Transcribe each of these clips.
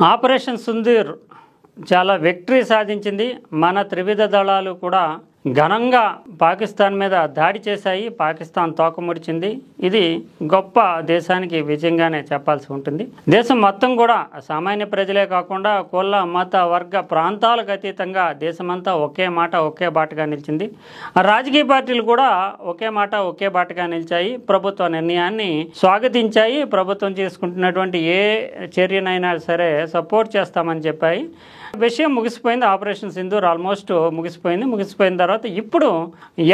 Operation Sindoor చాలా victory సాధించింది. మన త్రివిధ దళాలు కూడా ఘనంగా పాకిస్తాన్ మీద దాడి చేశాయి. పాకిస్తాన్ తోకముడిచింది. ఇది గొప్ప దేశానికి విజయంగానే చెప్పాల్సి ఉంటుంది. దేశం మొత్తం కూడా సామాన్య ప్రజలే కాకుండా కుల మత వర్గ ప్రాంతాలకు అతీతంగా దేశమంతా ఒకే మాట ఒకే బాటగా నిలిచింది. రాజకీయ పార్టీలు కూడా ఒకే మాట ఒకే బాటగా నిలిచాయి. ప్రభుత్వ నిర్ణయాన్ని స్వాగతించాయి. ప్రభుత్వం చేసుకుంటున్నటువంటి ఏ చర్యనైనా సరే సపోర్ట్ చేస్తామని చెప్పాయి. విషయం ముగిసిపోయింది. ఆపరేషన్ సింధూర్ ఆల్మోస్ట్ ముగిసిపోయిన తర్వాత ఇప్పుడు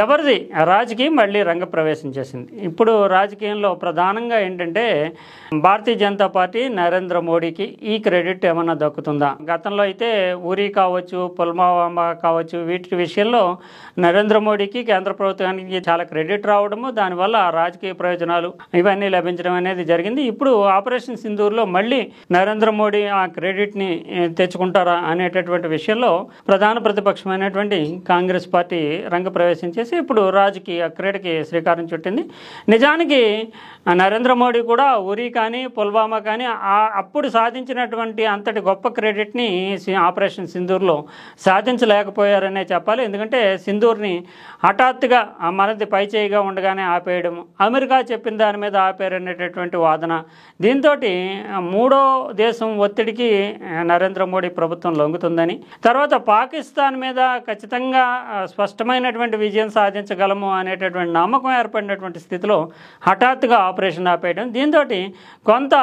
ఎవరిది రాజకీయం మళ్ళీ రంగప్రవేశం చేసింది. ఇప్పుడు రాజకీయంలో ప్రధానంగా ఏంటంటే భారతీయ జనతా పార్టీ నరేంద్ర మోడీకి ఈ క్రెడిట్ ఏమన్నా దక్కుతుందా? గతంలో అయితే ఉరీ కావచ్చు, పుల్వామా కావచ్చు, వీటి విషయంలో నరేంద్ర మోడీకి కేంద్ర ప్రభుత్వానికి చాలా క్రెడిట్ రావడము, దానివల్ల రాజకీయ ప్రయోజనాలు ఇవన్నీ లభించడం అనేది జరిగింది. ఇప్పుడు ఆపరేషన్ సింధూర్లో మళ్ళీ నరేంద్ర మోడీ ఆ క్రెడిట్ని తెచ్చుకుంటారా అనేటటువంటి విషయంలో ప్రధాన ప్రతిపక్షమైనటువంటి కాంగ్రెస్ పార్టీ రంగప్రవేశం చేసి ఇప్పుడు రాజకీయ క్రీడకి శ్రీకారం చుట్టింది. నిజానికి నరేంద్ర మోడీ కూడా ఉరీ కానీ పుల్వామా కానీ అప్పుడు సాధించినటువంటి అంతటి గొప్ప క్రెడిట్ని ఆపరేషన్ సింధూర్లో సాధించలేకపోయారనే చెప్పాలి. ఎందుకంటే సింధూర్ని హఠాత్తుగా మనది పైచేయిగా ఉండగానే ఆపేయడం, అమెరికా చెప్పిన దాని మీద ఆపేరనేటటువంటి వాదన, దీంతో మూడో దేశం ఒత్తిడికి నరేంద్ర మోడీ ప్రభుత్వం లొంగుతుందని, తర్వాత పాకిస్తాన్ మీద ఖచ్చితంగా స్పష్టమైనటువంటి విజయం సాధించగలము అనేటటువంటి నమ్మకం ఏర్పడినటువంటి స్థితిలో హఠాత్తుగా ఆపరేషన్ ఆపేయడం, దీంతో కొంత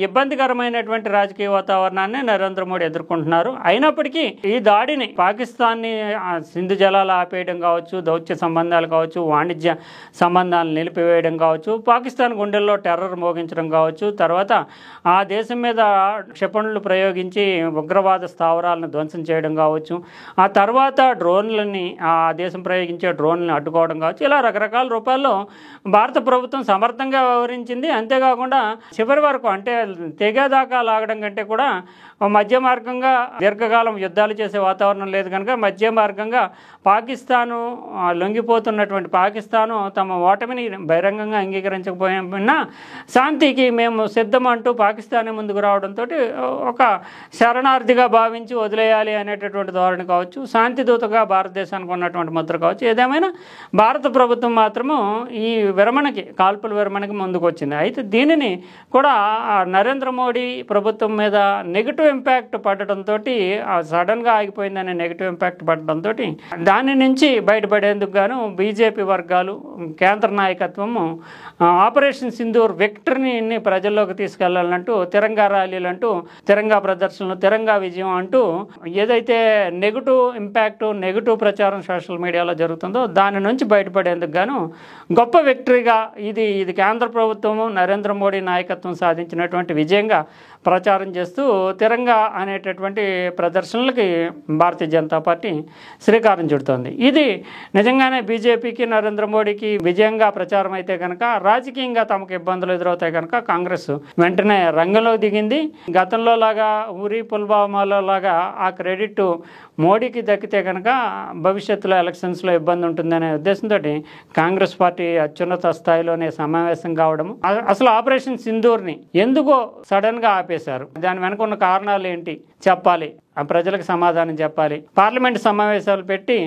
ఇబ్బందికరమైనటువంటి రాజకీయ వాతావరణాన్ని నరేంద్ర మోడీ ఎదుర్కొంటున్నారు. అయినప్పటికీ ఈ దాడిని పాకిస్తాన్ని సింధు జలాలు ఆపేయడం కావచ్చు, దౌత్య సంబంధాలు కావచ్చు, వాణిజ్య సంబంధాలు నిలిపివేయడం కావచ్చు, పాకిస్తాన్ గుండెల్లో టెర్రర్ మోగించడం కావచ్చు, తర్వాత ఆ దేశం మీద క్షిపణులు ప్రయోగించి ఉగ్రవాద స్థావరాలను ధ్వంసం చేయడం కావచ్చు, ఆ తర్వాత డ్రోన్లని ఆ దేశం ప్రయోగించే డ్రోన్లను అడ్డుకోవడం కావచ్చు, ఇలా రకరకాల రూపాల్లో భారత ప్రభుత్వం సమర్థంగా వ్యవహరించింది. అంతేకాకుండా చివరి వరకు అంటే తెగేదాకా లాగడం కంటే కూడా మధ్య మార్గంగా దీర్ఘకాలం యుద్ధాలు చేసే వాతావరణం లేదు కనుక మధ్య మార్గంగా పాకిస్తాను లొంగిపోతున్నటువంటి పాకిస్తాను తమ ఓటమిని బహిరంగంగా అంగీకరించకపోయినా శాంతికి మేము సిద్ధం అంటూ పాకిస్తానే ముందుకు రావడంతో ఒక శరణార్థిగా భావించి వదిలేయాలి అనేటటువంటి ధోరణి కావచ్చు, శాంతి దూతగా భారతదేశానికి ఉన్నటువంటి ముద్ర కావచ్చు, ఏదేమైనా భారత ప్రభుత్వం మాత్రము ఈ కాల్పుల విరమణకి ముందుకు వచ్చింది. అయితే దీనిని కూడా నరేంద్ర మోడీ ప్రభుత్వం మీద నెగిటివ్ ఇంపాక్ట్ పడటంతో సడన్గా ఆగిపోయిందనే నెగిటివ్ ఇంపాక్ట్ పడటంతో దాని నుంచి బయటపడేందుకు గాను బీజేపీ వర్గాలు, కేంద్ర నాయకత్వము ఆపరేషన్ సింధూర్ విక్టరీని ప్రజల్లోకి తీసుకెళ్లాలంటూ తిరంగా ర్యాలీలు అంటూ, తిరంగా ప్రదర్శనలు, తిరంగా విజయం అంటూ ఏదైతే నెగిటివ్ ఇంపాక్ట్, నెగిటివ్ ప్రచారం సోషల్ మీడియాలో జరుగుతుందో దాని నుంచి బయటపడేందుకు గాను గొప్ప విక్టరీగా ఇది కేంద్ర ప్రభుత్వము నరేంద్ర మోడీ నాయకత్వం సాధించినటువంటి విజయంగా ప్రచారం చేస్తూ తిరంగా అనేటటువంటి ప్రదర్శనలకి భారతీయ జనతా పార్టీ శ్రీకారం చుడుతోంది. ఇది నిజంగానే బీజేపీకి నరేంద్ర మోడీకి విజయంగా ప్రచారం అయితే కనుక రాజకీయంగా తమకు ఇబ్బందులు ఎదురవుతాయి కనుక కాంగ్రెస్ వెంటనే రంగంలో దిగింది. గతంలో లాగా ఉరీ పుల్వామాలో లాగా ఆ క్రెడిట్ మోడీకి దక్కితే కనుక భవిష్యత్తులో ఎలక్షన్స్లో ఇబ్బంది ఉంటుందనే ఉద్దేశంతో కాంగ్రెస్ పార్టీ అత్యున్నత స్థాయిలోనే సమావేశం కావడము, అసలు ఆపరేషన్ సింధూర్ని ఎందుకో సడన్గా ఆపేశారు, దాని వెనక ఉన్న కారణాలు ఏంటి చెప్పాలి, ఆ ప్రజలకు సమాధానం చెప్పాలి, పార్లమెంట్ సమావేశాలు పెట్టి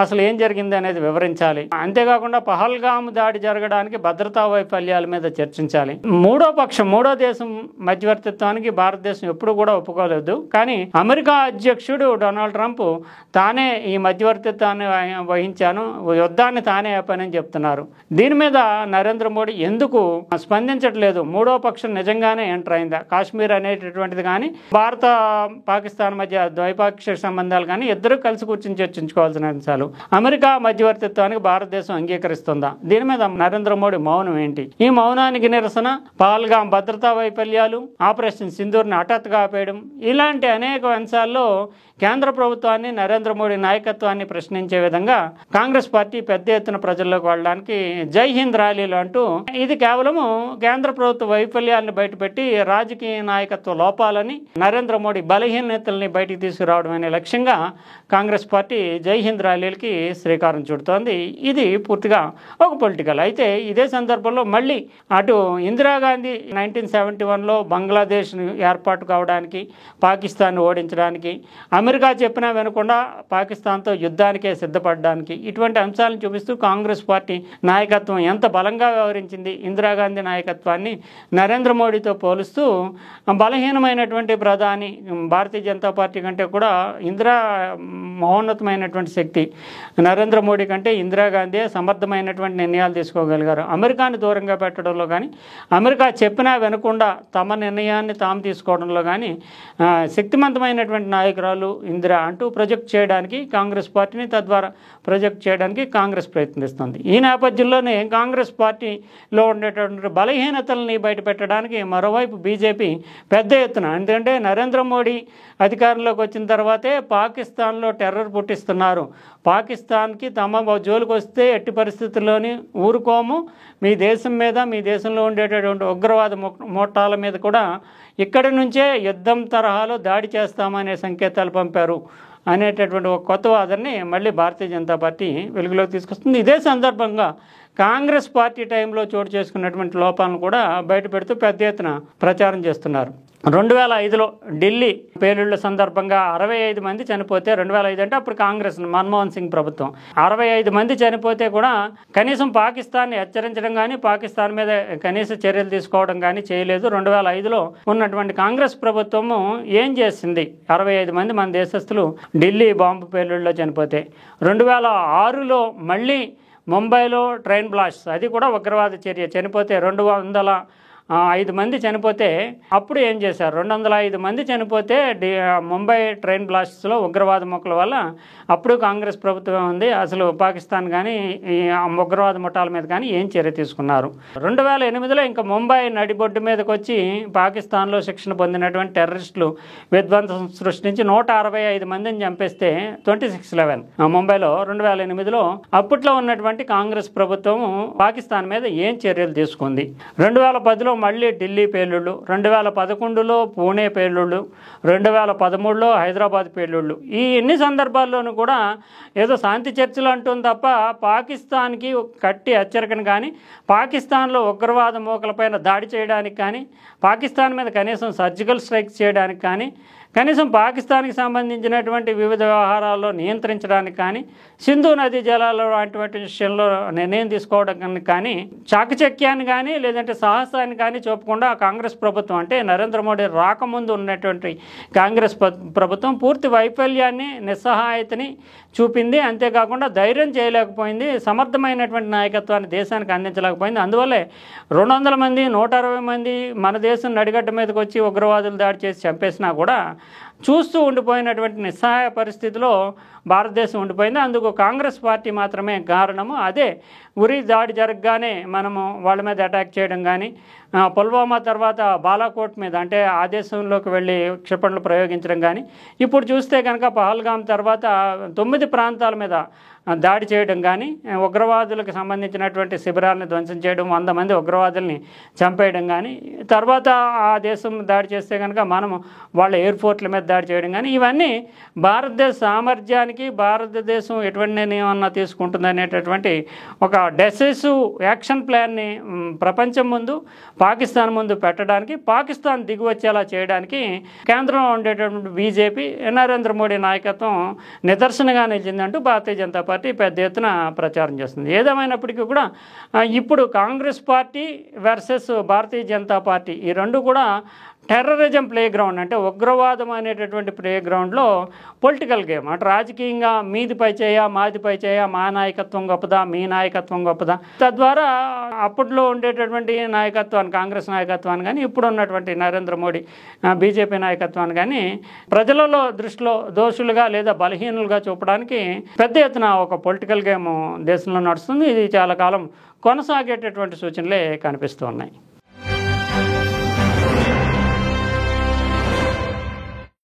అసలు ఏం జరిగింది అనేది వివరించాలి, అంతేకాకుండా పహల్గామ్ దాడి జరగడానికి భద్రతా వైఫల్యాల మీద చర్చించాలి. మూడో దేశం మధ్యవర్తిత్వానికి భారతదేశం ఎప్పుడు కూడా ఒప్పుకోలేదు. కానీ అమెరికా అధ్యక్షుడు డొనాల్డ్ ట్రంప్ తానే ఈ మధ్యవర్తిత్వాన్ని వహించాను, యుద్ధాన్ని తానే ఆపానని చెప్తున్నారు. దీని మీద నరేంద్ర మోడీ ఎందుకు స్పందించట్లేదు? మూడో పక్షం నిజంగానే ఎంటర్ అయిందా? కాశ్మీర్ అనేటటువంటిది కానీ భారత పాకిస్తాన్ మధ్య ద్వైపాక్షిక సంబంధాలు కానీ ఇద్దరు కలిసి కూర్చొని చర్చించుకోవాల్సిన అంశాలు. అమెరికా మధ్యవర్తిత్వానికి భారతదేశం అంగీకరిస్తుందా? దీని మీద నరేంద్ర మోడీ మౌనం ఏంటి? ఈ మౌనానికి నిరసన పహల్గామ్ భద్రతా వైఫల్యాలు, ఆపరేషన్ సింధూర్ని హఠాత్తుగా ఆపేయడం, ఇలాంటి అనేక అంశాల్లో కేంద్ర ప్రభుత్వాన్ని నరేంద్ర మోడీ నాయకత్వాన్ని ప్రశ్నించే విధంగా కాంగ్రెస్ పార్టీ పెద్ద ఎత్తున ప్రజల్లోకి వెళ్ళడానికి జై హింద్ ర్యాలీలు అంటూ, ఇది కేవలము కేంద్ర ప్రభుత్వ వైఫల్యాలను బయటపెట్టి రాజకీయ నాయకత్వ లోపాలని, నరేంద్ర మోడీ బలహీనతల్ని బయట బయటికి తీసుకురావడం అనే లక్ష్యంగా కాంగ్రెస్ పార్టీ జై హింద్ ర్యాలీలకి శ్రీకారం చుడుతోంది. ఇది పూర్తిగా ఒక పొలిటికల్. అయితే ఇదే సందర్భంలో మళ్ళీ అటు ఇందిరాగాంధీ 1971లో బంగ్లాదేశ్ ఏర్పాటు కావడానికి, పాకిస్తాన్ ఓడించడానికి, అమెరికా చెప్పినా వినకుండా పాకిస్తాన్తో యుద్ధానికే సిద్ధపడడానికి, ఇటువంటి అంశాలను చూపిస్తూ కాంగ్రెస్ పార్టీ నాయకత్వం ఎంత బలంగా వ్యవహరించింది. ఇందిరాగాంధీ నాయకత్వాన్ని నరేంద్ర మోడీతో పోలుస్తూ బలహీనమైనటువంటి ప్రధాని భారతీయ జనతా పార్టీ కంటే కూడా మహోన్నతమైనటువంటి శక్తి నరేంద్ర మోడీ కంటే ఇందిరాగాంధీ సమర్థమైనటువంటి నిర్ణయాలు తీసుకోగలిగారు. అమెరికాని దూరంగా పెట్టడంలో కానీ, అమెరికా చెప్పినా వినకుండా తమ నిర్ణయాన్ని తాము తీసుకోవడంలో కానీ శక్తివంతమైనటువంటి నాయకురాలు ఇందిరా అంటూ ప్రొజెక్ట్ చేయడానికి కాంగ్రెస్ పార్టీని, తద్వారా ప్రొజెక్ట్ చేయడానికి కాంగ్రెస్ ప్రయత్నిస్తుంది. ఈ నేపథ్యంలోనే కాంగ్రెస్ పార్టీలో ఉండేటువంటి బలహీనతల్ని బయటపెట్టడానికి మరోవైపు బీజేపీ పెద్ద ఎత్తున, ఎందుకంటే నరేంద్ర మోడీ అధికారంలోకి వచ్చిన తర్వాతే పాకిస్తాన్లో టెర్రర్ పుట్టిస్తున్నారు, పాకిస్తాన్కి తమ జోలికి వస్తే ఎట్టి పరిస్థితుల్లోని ఊరుకోము, మీ దేశం మీద, మీ దేశంలో ఉండేటటువంటి ఉగ్రవాద మోటాల మీద కూడా ఇక్కడి నుంచే యుద్ధం తరహాలో దాడి చేస్తామనే సంకేతాలు పంపారు అనేటటువంటి ఒక కొత్త వాదనని మళ్ళీ భారతీయ జనతా పార్టీ వెలుగులోకి తీసుకొస్తుంది. ఇదే సందర్భంగా కాంగ్రెస్ పార్టీ టైంలో చోటు చేసుకున్నటువంటి లోపాలను కూడా బయటపెడుతూ పెద్ద ఎత్తున ప్రచారం చేస్తున్నారు. 2005లో ఢిల్లీ పేలుళ్ల సందర్భంగా 65 మంది చనిపోతే, 2005 అంటే అప్పుడు కాంగ్రెస్ మన్మోహన్ సింగ్ ప్రభుత్వం, 65 మంది చనిపోతే కూడా కనీసం పాకిస్తాన్ని హెచ్చరించడం కానీ, పాకిస్తాన్ మీద కనీస చర్యలు తీసుకోవడం కానీ చేయలేదు. 2005లో ఉన్నటువంటి కాంగ్రెస్ ప్రభుత్వము ఏం చేసింది? 65 మంది మన దేశస్తులు ఢిల్లీ బాంబు పేలుళ్లలో చనిపోతే, 2006లో మళ్ళీ ముంబైలో ట్రైన్ బ్లాస్ట్, అది కూడా ఉగ్రవాద చర్య, చనిపోతే 205 మంది చనిపోతే అప్పుడు ఏం చేశారు? 205 మంది చనిపోతే ముంబై ట్రైన్ బ్లాస్ట్స్లో ఉగ్రవాద ముక్కల వల్ల అప్పుడు కాంగ్రెస్ ప్రభుత్వం ఉంది. అసలు పాకిస్తాన్ కానీ ఈ ఉగ్రవాద ముఠాల మీద కానీ ఏం చర్య తీసుకున్నారు? 2008లో ఇంకా ముంబై నడిబొడ్డు మీదకి వచ్చి పాకిస్తాన్లో శిక్షణ పొందినటువంటి టెర్రరిస్టులు విధ్వంసం సృష్టించి 165 మందిని చంపేస్తే 26/11 ముంబైలో 2008లో అప్పట్లో ఉన్నటువంటి కాంగ్రెస్ ప్రభుత్వం పాకిస్తాన్ మీద ఏం చర్యలు తీసుకుంది? 2010లో మళ్ళీ ఢిల్లీ పేలుళ్ళు, 2011లో పూణే పేలుళ్ళు, 2013లో హైదరాబాద్ పేలుళ్ళు. ఈ ఎన్ని సందర్భాల్లోనూ కూడా ఏదో శాంతి చర్చలు అంటుంది తప్ప పాకిస్తాన్కి కట్టి హెచ్చరికను కానీ, పాకిస్తాన్లో ఉగ్రవాద మూకలపైన దాడి చేయడానికి కానీ, పాకిస్తాన్ మీద కనీసం సర్జికల్ స్ట్రైక్స్ చేయడానికి కానీ, కనీసం పాకిస్తాన్కి సంబంధించినటువంటి వివిధ వ్యవహారాల్లో నియంత్రించడానికి కానీ, సింధు నదీ జలాల వంటి విషయంలో నిర్ణయం తీసుకోవడం కానీ, చాకచక్యాన్ని కానీ లేదంటే సాహసాన్ని కానీ చూపకుండా కాంగ్రెస్ ప్రభుత్వం, అంటే నరేంద్ర మోడీ రాకముందు ఉన్నటువంటి కాంగ్రెస్ ప్రభుత్వం పూర్తి వైఫల్యాన్ని, నిస్సహాయతని చూపింది. అంతేకాకుండా ధైర్యం చేయలేకపోయింది, సమర్థమైనటువంటి నాయకత్వాన్ని దేశానికి అందించలేకపోయింది. అందువల్లే 200 మంది, 160 మంది మన దేశం నడిగడ్డ మీదకి వచ్చి ఉగ్రవాదులు దాడి చేసి చంపేసినా కూడా చూస్తూ ఉండిపోయినటువంటి నిస్సహాయ పరిస్థితిలో భారతదేశం ఉండిపోయింది. అందుకు కాంగ్రెస్ పార్టీ మాత్రమే కారణము. అదే ఉరి దాడి జరగగానే మనము వాళ్ళ మీద అటాక్ చేయడం కానీ, పుల్వామా తర్వాత బాలాకోట్ మీద, అంటే ఆ దేశంలోకి వెళ్ళి క్షిపణులు ప్రయోగించడం కానీ, ఇప్పుడు చూస్తే కనుక పహల్గామ్ తర్వాత 9 ప్రాంతాల మీద దాడి చేయడం కానీ, ఉగ్రవాదులకు సంబంధించినటువంటి శిబిరాలను ధ్వంసం చేయడం, 100 మంది ఉగ్రవాదుల్ని చంపేయడం కానీ, తర్వాత ఆ దేశం దాడి చేస్తే కనుక మనము వాళ్ళ ఎయిర్పోర్ట్ల మీద దాడి చేయడం కానీ, ఇవన్నీ భారతదేశ సామర్థ్యానికి, భారతదేశం ఎటువంటి నిర్ణయం తీసుకుంటుంది అనేటటువంటి ఒక డెసిసివ్ యాక్షన్ ప్లాన్ని ప్రపంచం ముందు, పాకిస్తాన్ ముందు పెట్టడానికి, పాకిస్తాన్ దిగి వచ్చేలా చేయడానికి కేంద్రంలో ఉండేటటువంటి బీజేపీ, నరేంద్ర మోడీ నాయకత్వం నిదర్శనగా నిలిచిందంటూ భారతీయ జనతా పార్టీ పెద్ద ఎత్తున ప్రచారం చేస్తుంది. ఏదేమైనప్పటికీ కూడా ఇప్పుడు Congress party versus Bharatiya Janata party, ఈ రెండు కూడా టెర్రరిజం ప్లే గ్రౌండ్, అంటే ఉగ్రవాదం అనేటటువంటి ప్లే గ్రౌండ్లో పొలిటికల్ గేమ్. అంటే రాజకీయంగా మీది పై చేయ, మాది పై చేయ, మా నాయకత్వం గొప్పదా, మీ నాయకత్వం గొప్పదా, తద్వారా అప్పట్లో ఉండేటటువంటి నాయకత్వాన్ని, కాంగ్రెస్ నాయకత్వాన్ని కానీ, ఇప్పుడు ఉన్నటువంటి నరేంద్ర మోడీ బీజేపీ నాయకత్వాన్ని కానీ ప్రజలలో దృష్టిలో దోషులుగా లేదా బలహీనులుగా చూపడానికి పెద్ద ఎత్తున ఒక పొలిటికల్ గేమ్ దేశంలో నడుస్తుంది. ఇది చాలా కాలం కొనసాగేటటువంటి సూచనలే కనిపిస్తూ ఉన్నాయి.